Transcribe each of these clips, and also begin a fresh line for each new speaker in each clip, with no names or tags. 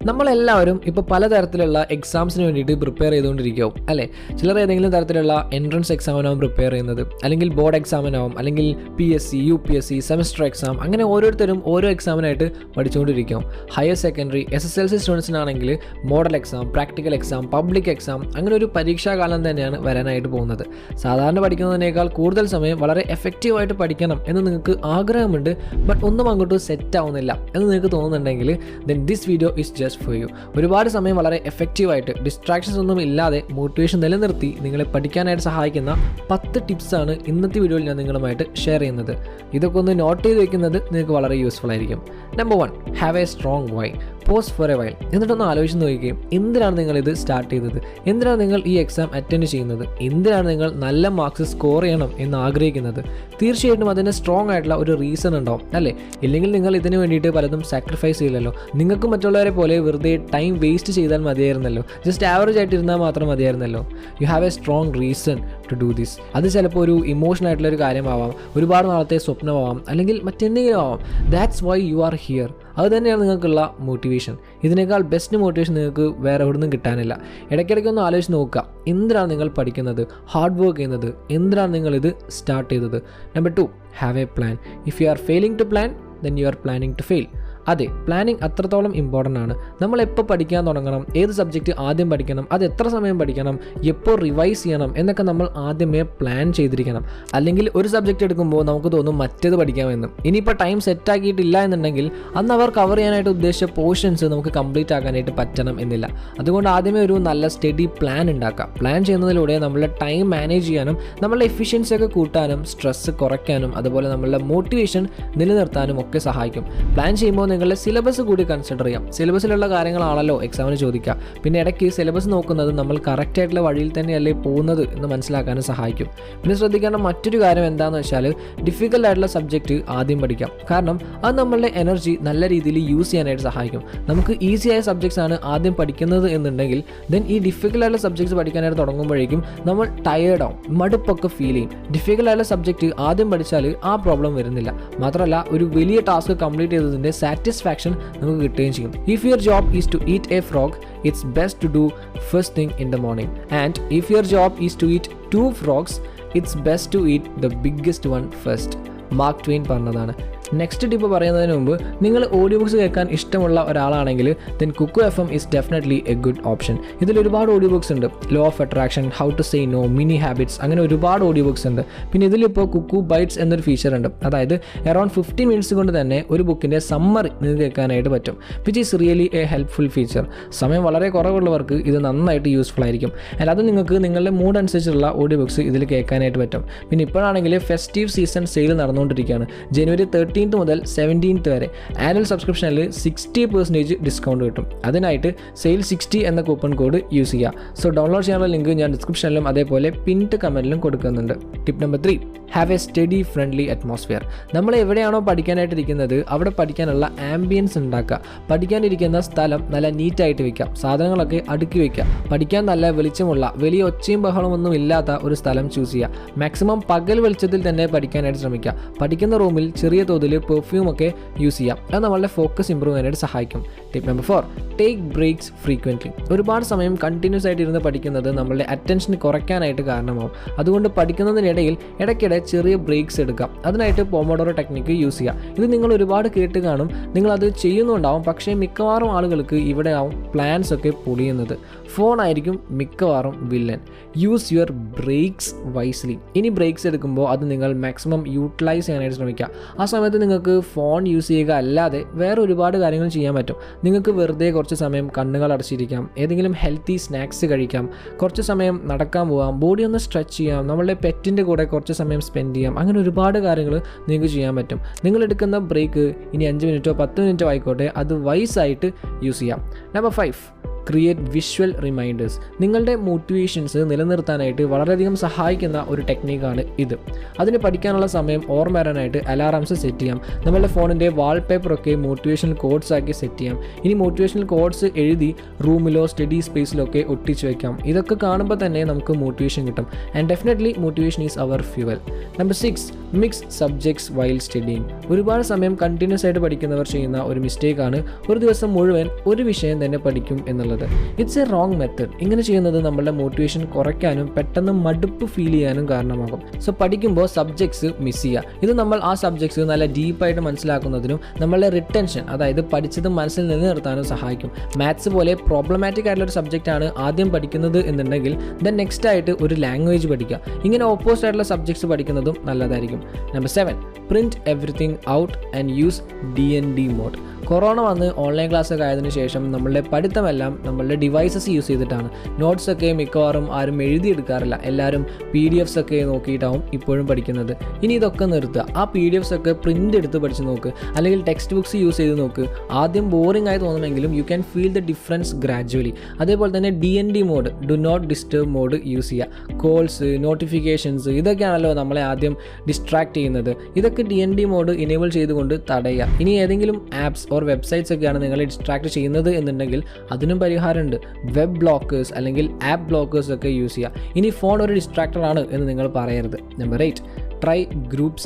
നമ്മളെല്ലാവരും ഇപ്പോൾ പലതരത്തിലുള്ള എക്സാംസിന് വേണ്ടിയിട്ട് പ്രിപ്പയർ ചെയ്തുകൊണ്ടിരിക്കും അല്ലേ? ചിലർ ഏതെങ്കിലും തരത്തിലുള്ള എൻട്രൻസ് എക്സാമിനാവും പ്രിപ്പയർ ചെയ്യുന്നത്, അല്ലെങ്കിൽ ബോർഡ് എക്സാമിനാവും, അല്ലെങ്കിൽ PSC, UPSC, സെമസ്റ്റർ എക്സാം, അങ്ങനെ ഓരോരുത്തരും ഓരോ എക്സാമിനായിട്ട് പഠിച്ചുകൊണ്ടിരിക്കും. ഹയർ സെക്കൻഡറി SSLC സ്റ്റുഡൻസിനാണെങ്കിൽ model exam, practical exam, public exam, അങ്ങനെ ഒരു പരീക്ഷാകാലം തന്നെയാണ് വരാനായിട്ട് പോകുന്നത്. സാധാരണ പഠിക്കുന്നതിനേക്കാൾ കൂടുതൽ സമയം വളരെ എഫക്റ്റീവായിട്ട് പഠിക്കണം എന്ന് നിങ്ങൾക്ക് ആഗ്രഹമുണ്ട്, ബട്ട് ഒന്നും അങ്ങോട്ട് സെറ്റ് ആവുന്നില്ല എന്ന് നിങ്ങൾക്ക് തോന്നുന്നുണ്ടെങ്കിൽ then this video is just for you. ഒരുപാട് സമയം വളരെ എഫക്റ്റീവായിട്ട് ഡിസ്ട്രാക്ഷൻസ് ഒന്നും ഇല്ലാതെ മോട്ടിവേഷൻ നിലനിർത്തി നിങ്ങളെ പഠിക്കാനായിട്ട് സഹായിക്കുന്ന 10 ടിപ്സാണ് ഇന്നത്തെ വീഡിയോയിൽ ഞാൻ നിങ്ങളുമായിട്ട് ഷെയർ ചെയ്യുന്നത്. ഇതൊക്കെ ഒന്ന് നോട്ട് ചെയ്ത് വെക്കുന്നത് നിങ്ങൾക്ക് വളരെ യൂസ്ഫുൾ ആയിരിക്കും. Number 1, have a strong why. Pause for a while. എന്നിട്ടൊന്ന് ആലോചിച്ച് നോക്കുകയും എന്തിനാണ് നിങ്ങൾ ഇത് സ്റ്റാർട്ട് ചെയ്തത്, എന്തിനാണ് നിങ്ങൾ ഈ എക്സാം അറ്റൻഡ് ചെയ്യുന്നത്, എന്തിനാണ് നിങ്ങൾ നല്ല മാർക്സ് സ്കോർ ചെയ്യണം എന്ന് ആഗ്രഹിക്കുന്നത്. തീർച്ചയായിട്ടും അതിന് സ്ട്രോങ് ആയിട്ടുള്ള ഒരു റീസൺ ഉണ്ടാവും അല്ലേ? ഇല്ലെങ്കിൽ നിങ്ങൾ ഇതിന് വേണ്ടിയിട്ട് പലതും സാക്രിഫൈസ് ചെയ്യില്ലല്ലോ. നിങ്ങൾക്ക് മറ്റുള്ളവരെ പോലെ വെറുതെ ടൈം വേസ്റ്റ് ചെയ്താൽ മതിയായിരുന്നല്ലോ, ജസ്റ്റ് ആവറേജ് ആയിട്ട് ഇരുന്നാൽ മാത്രം മതിയായിരുന്നല്ലോ. You have a strong reason to do this. അത് ചിലപ്പോൾ ഒരു ഇമോഷണൽ ആയിട്ടുള്ള ഒരു കാര്യമാവാം, ഒരുപാട് നാളത്തെ സ്വപ്നമാവാം, അല്ലെങ്കിൽ മറ്റെന്തെങ്കിലും ആവാം. That's why you are here. അത് തന്നെയാണ് നിങ്ങൾക്കുള്ള മോട്ടിവേഷൻ. ഇതിനേക്കാൾ ബെസ്റ്റ് മോട്ടിവേഷൻ നിങ്ങൾക്ക് വേറെ എവിടെ നിന്നും കിട്ടാനില്ല. ഇടയ്ക്കിടയ്ക്കൊന്ന് ആലോചിച്ച് നോക്കുക, എന്തിനാണ് നിങ്ങൾ പഠിക്കുന്നത്, ഹാർഡ് വർക്ക് ചെയ്യുന്നത്, എന്തിനാണ് നിങ്ങളിത് സ്റ്റാർട്ട് ചെയ്തത്. Number 2, have a plan. If you are failing to plan then you are planning to fail. അതെ, പ്ലാനിങ് അത്രത്തോളം ഇമ്പോർട്ടൻ്റ് ആണ്. നമ്മൾ എപ്പോൾ പഠിക്കാൻ തുടങ്ങണം, ഏത് സബ്ജക്റ്റ് ആദ്യം പഠിക്കണം, അത് എത്ര സമയം പഠിക്കണം, എപ്പോൾ റിവൈസ് ചെയ്യണം എന്നൊക്കെ നമ്മൾ ആദ്യമേ പ്ലാൻ ചെയ്തിരിക്കണം. അല്ലെങ്കിൽ ഒരു സബ്ജക്റ്റ് എടുക്കുമ്പോൾ നമുക്ക് തോന്നും മറ്റേത് പഠിക്കാമെന്നും. ഇനിയിപ്പോൾ ടൈം സെറ്റ് ആക്കിയിട്ടില്ല എന്നുണ്ടെങ്കിൽ അന്ന് അവർ കവർ ചെയ്യാനായിട്ട് ഉദ്ദേശിച്ച പോർഷൻസ് നമുക്ക് കംപ്ലീറ്റ് ആക്കാനായിട്ട് പറ്റണം എന്നില്ല. അതുകൊണ്ട് ആദ്യമേ ഒരു നല്ല സ്റ്റഡി പ്ലാൻ ഉണ്ടാക്കാം. പ്ലാൻ ചെയ്യുന്നതിലൂടെ നമ്മളുടെ ടൈം മാനേജ് ചെയ്യാനും നമ്മളുടെ എഫിഷ്യൻസി ഒക്കെ കൂട്ടാനും സ്ട്രെസ് കുറയ്ക്കാനും അതുപോലെ നമ്മളുടെ മോട്ടിവേഷൻ നിലനിർത്താനും ഒക്കെ സഹായിക്കും. പ്ലാൻ ചെയ്യുമ്പോൾ നിങ്ങളുടെ സിലബസ് കൂടി കൺസിഡർ ചെയ്യാം. സിലബസിലുള്ള കാര്യങ്ങളാണല്ലോ എക്സാമിന് ചോദിക്കുക. പിന്നെ ഇടയ്ക്ക് സിലബസ് നോക്കുന്നത് നമ്മൾ കറക്റ്റ് ആയിട്ടുള്ള വഴിയിൽ തന്നെയല്ലേ പോകുന്നത് എന്ന് മനസ്സിലാക്കാനും സഹായിക്കും. പിന്നെ ശ്രദ്ധിക്കേണ്ട മറ്റൊരു കാര്യം എന്താണെന്ന് വെച്ചാൽ ഡിഫിക്കൽട്ട് ആയിട്ടുള്ള സബ്ജക്റ്റ് ആദ്യം പഠിക്കാം. കാരണം അത് നമ്മളുടെ എനർജി നല്ല രീതിയിൽ യൂസ് ചെയ്യാനായിട്ട് സഹായിക്കും. നമുക്ക് ഈസി ആയ സബ്ജക്ട്സ് ആണ് ആദ്യം പഠിക്കുന്നത് എന്നുണ്ടെങ്കിൽ ദെൻ ഈ ഡിഫിക്കൽട്ട് ആയിട്ടുള്ള സബ്ജക്ട്സ് പഠിക്കാനായിട്ട് തുടങ്ങുമ്പോഴേക്കും നമ്മൾ ടയേർഡ് ആവും, മടുപ്പൊക്കെ ഫീൽ ചെയ്യും. ഡിഫിക്കൽട്ട് ആയിട്ടുള്ള സബ്ജക്റ്റ് ആദ്യം പഠിച്ചാൽ ആ പ്രോബ്ലം വരുന്നില്ല. മാത്രമല്ല ഒരു വലിയ ടാസ്ക് കംപ്ലീറ്റ് ചെയ്തതിൻ്റെ സാറ്റിസ്ഫാക്ഷൻ നമുക്ക് കിട്ടുകയും ചെയ്യും. If your job is to eat a frog, it's best to do first thing in the morning. And if your job is to eat 2 frogs, it's best to eat the biggest one first. Mark Twain പറഞ്ഞതാണ്. Next tip പറയുന്നതിന് മുമ്പ് നിങ്ങൾ audio books കേൾക്കാൻ ഇഷ്ടമുള്ള ഒരാളാണെങ്കിൽ then Kuku FM is definitely a good option. ഇതിൽ ഒരുപാട് audio books ഉണ്ട്. Law of attraction, how to say no, mini habits, അങ്ങനെ ഒരുപാട് ഓഡിയോ ബുക്സ് ഉണ്ട്. പിന്നെ ഇതിലിപ്പോൾ കുക്കു ബൈറ്റ്സ് എന്നൊരു ഫീച്ചർ ഉണ്ട്. അതായത് അറൌണ്ട് 15 മിനിറ്റ്സ് കൊണ്ട് തന്നെ ഒരു ബുക്കിൻ്റെ സമ്മറി നിങ്ങൾക്ക് കേൾക്കാനായിട്ട് പറ്റും, which is really A helpful feature. സമയം വളരെ കുറവുള്ളവർക്ക് ഇത് നന്നായിട്ട് യൂസ്ഫുൾ ആയിരിക്കും. അല്ല അത് നിങ്ങൾക്ക് നിങ്ങളുടെ മൂഡ് അനുസരിച്ചുള്ള ഓഡിയോ ബുക്സ് ഇതിൽ കേൾക്കാനായിട്ട് പറ്റും. പിന്നെ ഇപ്പോഴാണെങ്കിൽ ഫെസ്റ്റീവ് സീസൺ സെയിൽ നടന്നുകൊണ്ടിരിക്കുകയാണ്. ജനുവരി 13 മുതൽ 17 വരെ ആനുവൽ സബ്സ്ക്രിപ്ഷനിൽ 60% ഡിസ്കൗണ്ട് കിട്ടും. അതിനായിട്ട് സെയിൽ 60 എന്ന കൂപ്പൺ കോഡ് യൂസ് ചെയ്യുക. സോ ഡൗൺലോഡ് ചെയ്യാനുള്ള ലിങ്ക് ഞാൻ ഡിസ്ക്രിപ്ഷനിലും അതേപോലെ പിൻഡ് കമൻറ്റിലും കൊടുക്കുന്നുണ്ട്. Tip number 3, have A study friendly atmosphere. നമ്മൾ എവിടെയാണോ പഠിക്കാനായിട്ടിരിക്കുന്നത് അവിടെ പഠിക്കാനുള്ള ആംബിയൻസ് ഉണ്ടാക്കുക. പഠിക്കാനിരിക്കുന്ന സ്ഥലം നല്ല നീറ്റായിട്ട് വെക്കാം, സാധനങ്ങളൊക്കെ അടുക്കി വെക്കുക. പഠിക്കാൻ നല്ല വെളിച്ചമുള്ള, വലിയ ഒച്ചയും ബഹളമൊന്നും ഇല്ലാത്ത ഒരു സ്ഥലം ചൂസ് ചെയ്യുക. മാക്സിമം പകൽ വെളിച്ചത്തിൽ തന്നെ പഠിക്കാനായിട്ട് ശ്രമിക്കുക. പഠിക്കുന്ന റൂമിൽ ചെറിയ തോതിൽ പെർഫ്യൂം ഒക്കെ യൂസ് ചെയ്യാം. അത് നമ്മളുടെ ഫോക്കസ് ഇമ്പ്രൂവ് ചെയ്യാനായിട്ട് സഹായിക്കും. Tip number 4, take breaks frequently. ഒരുപാട് സമയം കണ്ടിന്യൂസ് ആയിട്ട് ഇരുന്ന് പഠിക്കുന്നത് നമ്മളുടെ അറ്റൻഷൻ കുറയ്ക്കാനായിട്ട് കാരണമാവും. അതുകൊണ്ട് പഠിക്കുന്നതിനിടയിൽ ഇടയ്ക്കിടെ ചെറിയ ബ്രേക്സ് എടുക്കാം. അതിനായിട്ട് പോമോഡോറോ ടെക്നിക്ക് യൂസ് ചെയ്യുക. ഇത് നിങ്ങൾ ഒരുപാട് കേട്ട് കാണും, നിങ്ങളത് ചെയ്യുന്നുണ്ടാവും. പക്ഷേ മിക്കവാറും ആളുകൾക്ക് ഇവിടെ ആവും പ്ലാൻസ് ഒക്കെ പൊളിയുന്നത്. ഫോണായിരിക്കും മിക്കവാറും villain. Use your breaks wisely. ഇനി ബ്രേക്സ് എടുക്കുമ്പോൾ അത് നിങ്ങൾ മാക്സിമം യൂട്ടിലൈസ് ചെയ്യാനായിട്ട് ശ്രമിക്കുക. ആ സമയത്ത് നിങ്ങൾക്ക് ഫോൺ യൂസ് ചെയ്യുക അല്ലാതെ വേറെ ഒരുപാട് കാര്യങ്ങൾ ചെയ്യാൻ പറ്റും. നിങ്ങൾക്ക് വെറുതെ കുറച്ച് സമയം കണ്ണുകൾ അടച്ചിരിക്കാം, ഏതെങ്കിലും ഹെൽത്തി സ്നാക്സ് കഴിക്കാം, കുറച്ച് സമയം നടക്കാൻ പോകാം, ബോഡി ഒന്ന് സ്ട്രെച്ച് ചെയ്യാം, നമ്മളുടെ പെറ്റിൻ്റെ കൂടെ കുറച്ച് സമയം സ്പെൻഡ് ചെയ്യാം. അങ്ങനെ ഒരുപാട് കാര്യങ്ങൾ നിങ്ങൾക്ക് ചെയ്യാൻ പറ്റും. നിങ്ങളെടുക്കുന്ന ബ്രേക്ക് ഇനി 5 മിനിറ്റോ 10 മിനിറ്റോ ആയിക്കോട്ടെ, അത് വൈസായിട്ട് യൂസ് ചെയ്യാം. Number 5, create visual reminders. നിങ്ങളുടെ മോട്ടിവേഷൻസ് നിലനിർത്താനായിട്ട് വളരെയധികം സഹായിക്കുന്ന ഒരു ടെക്നിക്കാണ് ഇത്. അതിന് പഠിക്കാനുള്ള സമയം ഓർമ്മ വരാനായിട്ട് അലാറംസ് സെറ്റ് ചെയ്യാം. നമ്മളുടെ ഫോണിൻ്റെ വാൾപേപ്പറൊക്കെ മോട്ടിവേഷണൽ കോഡ്സ് ആക്കി സെറ്റ് ചെയ്യാം. ഇനി മോട്ടിവേഷണൽ കോഡ്സ് എഴുതി റൂമിലോ സ്റ്റഡി സ്പേസിലൊക്കെ ഒട്ടിച്ച് വയ്ക്കാം. ഇതൊക്കെ കാണുമ്പോൾ തന്നെ നമുക്ക് മോട്ടിവേഷൻ കിട്ടും. And definitely motivation is our fuel. Number 6, mix subjects while studying. ഒരുപാട് സമയം കണ്ടിന്യൂസ് ആയിട്ട് പഠിക്കുന്നവർ ചെയ്യുന്ന ഒരു മിസ്റ്റേക്കാണ് ഒരു ദിവസം മുഴുവൻ ഒരു വിഷയം തന്നെ പഠിക്കും എന്നുള്ളത്. It's A wrong method. ഇങ്ങനെ ചെയ്യുന്നത് നമ്മളുടെ മോട്ടിവേഷൻ കുറയ്ക്കാനും പെട്ടെന്ന് മടുപ്പ് ഫീൽ ചെയ്യാനും കാരണമാകും. സോ പഠിക്കുമ്പോൾ സബ്ജക്ട്സ് മിസ് ചെയ്യുക. ഇത് നമ്മൾ ആ സബ്ജക്ട്സ് നല്ല ഡീപ്പായിട്ട് മനസ്സിലാക്കുന്നതിനും നമ്മളുടെ റിട്ടൻഷൻ, അതായത് പഠിച്ചത് മനസ്സിൽ നിലനിർത്താനും സഹായിക്കും. മാത്സ് പോലെ പ്രോബ്ലമാറ്റിക് ആയിട്ടുള്ള ഒരു സബ്ജക്റ്റാണ് ആദ്യം പഠിക്കുന്നത് എന്നുണ്ടെങ്കിൽ ദെൻ നെക്സ്റ്റ് ആയിട്ട് ഒരു ലാംഗ്വേജ് പഠിക്കുക. ഇങ്ങനെ ഓപ്പോസിറ്റ് ആയിട്ടുള്ള സബ്ജക്ട്സ് പഠിക്കുന്നതും നല്ലതായിരിക്കും. Number 7, print everything out and use DND mode. Corona വന്ന് ഓൺലൈൻ ക്ലാസ്സൊക്കെ ആയതിനു ശേഷം നമ്മളുടെ പഠിത്തമെല്ലാം നമ്മളുടെ ഡിവൈസസ് യൂസ് ചെയ്തിട്ടാണ്. നോട്ട്സൊക്കെ മിക്കവാറും ആരും എഴുതിയെടുക്കാറില്ല. എല്ലാവരും PDFs ഒക്കെ നോക്കിയിട്ടാവും ഇപ്പോഴും പഠിക്കുന്നത്. ഇനി ഇതൊക്കെ നിർത്തുക. ആ PDFs ഒക്കെ പ്രിൻ്റ് എടുത്ത് പഠിച്ച് നോക്ക്, അല്ലെങ്കിൽ ടെക്സ്റ്റ് ബുക്സ് യൂസ് ചെയ്ത് നോക്ക്. ആദ്യം ബോറിംഗ് ആയി തോന്നുമെങ്കിലും you can feel the difference gradually. അതേപോലെ തന്നെ DND mode, do not disturb mode use ചെയ്യുക. കോൾസ്, നോട്ടിഫിക്കേഷൻസ്, ഇതൊക്കെയാണല്ലോ നമ്മളെ ആദ്യം ഡിസ്ട്രാക്ട് ചെയ്യുന്നത്. ഇതൊക്കെ DND മോഡ് ഇനേബിൾ ചെയ്തുകൊണ്ട് തടയുക. ഇനി ഏതെങ്കിലും ആപ്സ് വെബ്സൈറ്റ്സ് ഒക്കെയാണ് നിങ്ങളെ ഡിസ്ട്രാക്ട് ചെയ്യുന്നത് എന്നുണ്ടെങ്കിൽ അതിനും പരിഹാരമുണ്ട്. വെബ് ബ്ലോക്കേഴ്സ് അല്ലെങ്കിൽ ആപ്പ് ബ്ലോക്കേഴ്സ് ഒക്കെ യൂസ് ചെയ്യുക. ഇനി ഫോൺ ഒരു ഡിസ്ട്രാക്ടറാണ് എന്ന് നിങ്ങൾ പറയരുത്. Number 8, try group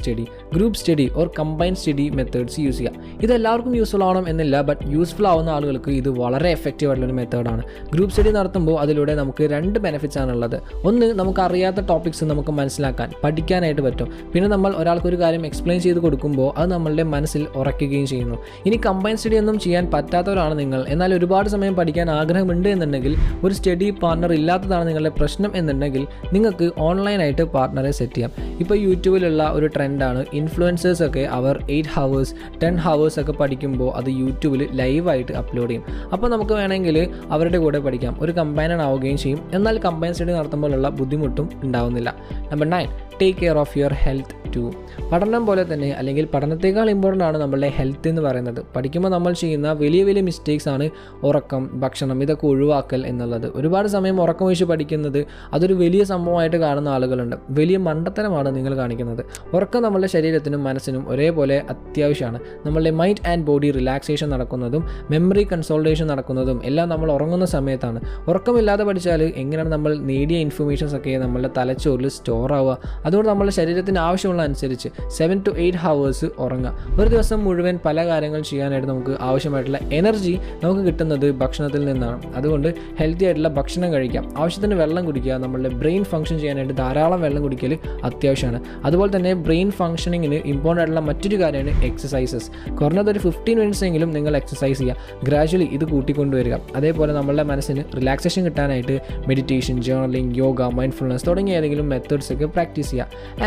study or combine study methods use ചെയ്യുക. ഇതെല്ലാവർക്കും യൂസ്ഫുൾ ആവണം എന്നില്ല, ബട്ട് യൂസ്ഫുൾ ആവുന്ന ആളുകൾക്ക് ഇത് വളരെ എഫക്റ്റീവ് ആയിട്ടുള്ളൊരു മെത്തേഡാണ്. ഗ്രൂപ്പ് സ്റ്റഡി നടത്തുമ്പോൾ അതിലൂടെ നമുക്ക് 2 ബെനിഫിറ്റ്സ് ആണുള്ളത്. ഒന്ന്, നമുക്ക് അറിയാത്ത ടോപ്പിക്സ് നമുക്ക് മനസ്സിലാക്കാൻ പഠിക്കാനായിട്ട് പറ്റും. പിന്നെ നമ്മൾ ഒരാൾക്കൊരു കാര്യം എക്സ്പ്ലെയിൻ ചെയ്ത് കൊടുക്കുമ്പോൾ അത് നമ്മളുടെ മനസ്സിൽ ഉറയ്ക്കുകയും ചെയ്യുന്നു. ഇനി കമ്പൈൻ സ്റ്റഡി ഒന്നും ചെയ്യാൻ പറ്റാത്തവരാണ് നിങ്ങൾ, എന്നാൽ ഒരുപാട് സമയം പഠിക്കാൻ ആഗ്രഹമുണ്ട് എന്നുണ്ടെങ്കിൽ, ഒരു സ്റ്റഡി പാർട്ണർ ഇല്ലാത്തതാണ് നിങ്ങളുടെ പ്രശ്നം എന്നുണ്ടെങ്കിൽ, നിങ്ങൾക്ക് ഓൺലൈനായിട്ട് പാർട്ണറെ സെറ്റ് ചെയ്യാം. ഇപ്പോൾ യൂട്യൂബിലുള്ള ഒരു ട്രെൻഡാണ് ഇൻഫ്ലുവൻസേഴ്സ് ഒക്കെ അവർ 8 hours 10 hours ഒക്കെ പഠിക്കുമ്പോൾ അത് യൂട്യൂബിൽ ലൈവായിട്ട് അപ്ലോഡ് ചെയ്യും. അപ്പോൾ നമുക്ക് വേണമെങ്കിൽ അവരുടെ കൂടെ പഠിക്കാം. ഒരു കമ്പൈനർ ആവുകയും ചെയ്യും. എന്നാൽ കമ്പൈൻ സ്റ്റഡി നടത്തുമ്പോഴുള്ള ബുദ്ധിമുട്ടും ഉണ്ടാവുന്നില്ല. Number 9, take care of your health too. പഠനം പോലെ തന്നെ, അല്ലെങ്കിൽ പഠനത്തേക്കാൾ ഇമ്പോർട്ടൻ്റ് ആണ് നമ്മളുടെ ഹെൽത്ത് എന്ന് പറയുന്നത്. പഠിക്കുമ്പോൾ നമ്മൾ ചെയ്യുന്ന വലിയ വലിയ മിസ്റ്റേക്സ് ആണ് ഉറക്കം, ഭക്ഷണം, ഇതൊക്കെ ഒഴിവാക്കൽ എന്നുള്ളത്. ഒരുപാട് സമയം ഉറക്കം ഒഴിച്ച് പഠിക്കുന്നത് അതൊരു വലിയ സംഭവമായിട്ട് കാണുന്ന ആളുകളുണ്ട്. വലിയ മണ്ടത്തരമാണ് നിങ്ങൾ കാണിക്കുന്നത്. ഉറക്കം നമ്മളുടെ ശരീരത്തിനും മനസ്സിനും ഒരേപോലെ അത്യാവശ്യമാണ്. നമ്മളുടെ മൈൻഡ് ആൻഡ് ബോഡി റിലാക്സേഷൻ നടക്കുന്നതും മെമ്മറി കൺസോൾട്ടേഷൻ നടക്കുന്നതും എല്ലാം നമ്മൾ ഉറങ്ങുന്ന സമയത്താണ്. ഉറക്കമില്ലാതെ പഠിച്ചാൽ എങ്ങനെയാണ് നമ്മൾ നേടിയ ഇൻഫർമേഷൻസ് ഒക്കെ നമ്മളുടെ തലച്ചോറിൽ സ്റ്റോർ ആവുക? അതുകൊണ്ട് നമ്മളുടെ ശരീരത്തിന് ആവശ്യമുള്ള അനുസരിച്ച് 7 to 8 hours ഉറങ്ങുക. ഒരു ദിവസം മുഴുവൻ പല കാര്യങ്ങൾ ചെയ്യാനായിട്ട് നമുക്ക് ആവശ്യമായിട്ടുള്ള എനർജി നമുക്ക് കിട്ടുന്നത് ഭക്ഷണത്തിൽ നിന്നാണ്. അതുകൊണ്ട് ഹെൽത്തി ആയിട്ടുള്ള ഭക്ഷണം കഴിക്കാം, ആവശ്യത്തിന് വെള്ളം കുടിക്കുക. നമ്മളുടെ ബ്രെയിൻ ഫംഗ്ഷൻ ചെയ്യാനായിട്ട് ധാരാളം വെള്ളം കുടിക്കൽ അത്യാവശ്യമാണ്. അതുപോലെ തന്നെ ബ്രെയിൻ ഫംഗ്ഷനിങ്ങിന് ഇമ്പോർട്ടൻ്റ് ആയിട്ടുള്ള മറ്റൊരു കാര്യമാണ് എക്സസൈസസ്. കുറഞ്ഞതൊരു 15 minutes എങ്കിലും നിങ്ങൾ എക്സസൈസ് ചെയ്യുക. ഗ്രാജുവലി ഇത് കൂട്ടിക്കൊണ്ടുവരിക. അതേപോലെ നമ്മളുടെ മനസ്സിന് റിലാക്സേഷൻ കിട്ടാനായിട്ട് മെഡിറ്റേഷൻ, ജേർണലിംഗ്, യോഗ, മൈൻഡ്ഫുൾനെസ് തുടങ്ങിയ ഏതെങ്കിലും മെത്തേഡ്സ് ഒക്കെ പ്രാക്ടീസ് ചെയ്യുക.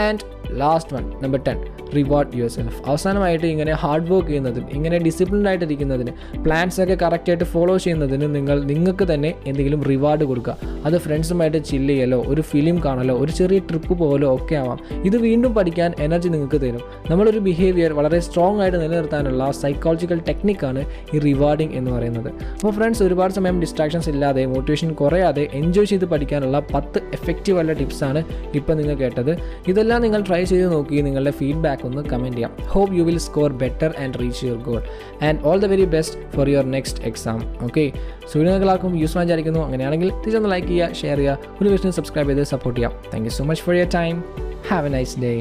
And last one, number 10, reward your self. അവസാനമായിട്ട് ഇങ്ങനെ ഹാർഡ് വർക്ക് ചെയ്യുന്നതിന്, ഇങ്ങനെ ഡിസിപ്ലിൻഡ് ആയിട്ടിരിക്കുന്നതിന്, പ്ലാൻസ് ഒക്കെ കറക്റ്റായിട്ട് ഫോളോ ചെയ്യുന്നതിന് നിങ്ങൾക്ക് തന്നെ എന്തെങ്കിലും റിവാർഡ് കൊടുക്കുക. അത് ഫ്രണ്ട്സുമായിട്ട് ചില്ല് ചെയ്യലോ, ഒരു ഫിലിം കാണലോ, ഒരു ചെറിയ ട്രിപ്പ് പോകലോ ഒക്കെ ആവാം. ഇത് വീണ്ടും പഠിക്കാൻ എനർജി നിങ്ങൾക്ക് തരും. നമ്മളൊരു ബിഹേവിയർ വളരെ സ്ട്രോങ് ആയിട്ട് നിലനിർത്താനുള്ള സൈക്കോളജിക്കൽ ടെക്നിക്കാണ് ഈ റിവാർഡിങ് എന്ന് പറയുന്നത്. അപ്പോൾ ഫ്രണ്ട്സ്, ഒരുപാട് സമയം ഡിസ്ട്രാക്ഷൻസ് ഇല്ലാതെ, മോട്ടിവേഷൻ കുറയാതെ എൻജോയ് ചെയ്ത് പഠിക്കാനുള്ള 10 എഫക്റ്റീവ് ആയിട്ടുള്ള ടിപ്സാണ് ഇപ്പോൾ നിങ്ങൾ കേട്ടത്. ഇതെല്ലാം നിങ്ങൾ ട്രൈ ചെയ്ത് നോക്കി നിങ്ങളുടെ ഫീഡ്ബാക്ക് ഒന്ന് കമൻറ്റ് ചെയ്യാം. Hope you will score better and reach your goal and all the very best for your next exam. Okay, so video നിങ്ങളാർക്കും യൂസ്ഫുൾ വിചാരിക്കുന്നു. അങ്ങനെയാണെങ്കിൽ തിരിച്ചൊന്ന് ലൈക്ക് ചെയ്യുക, ഷെയർ ചെയ്യുക, ഒരു വീഡിയോ സബ്സ്ക്രൈബ് ചെയ്ത് സപ്പോർട്ട് ചെയ്യാം. Thank you so much for your time. Have a nice day.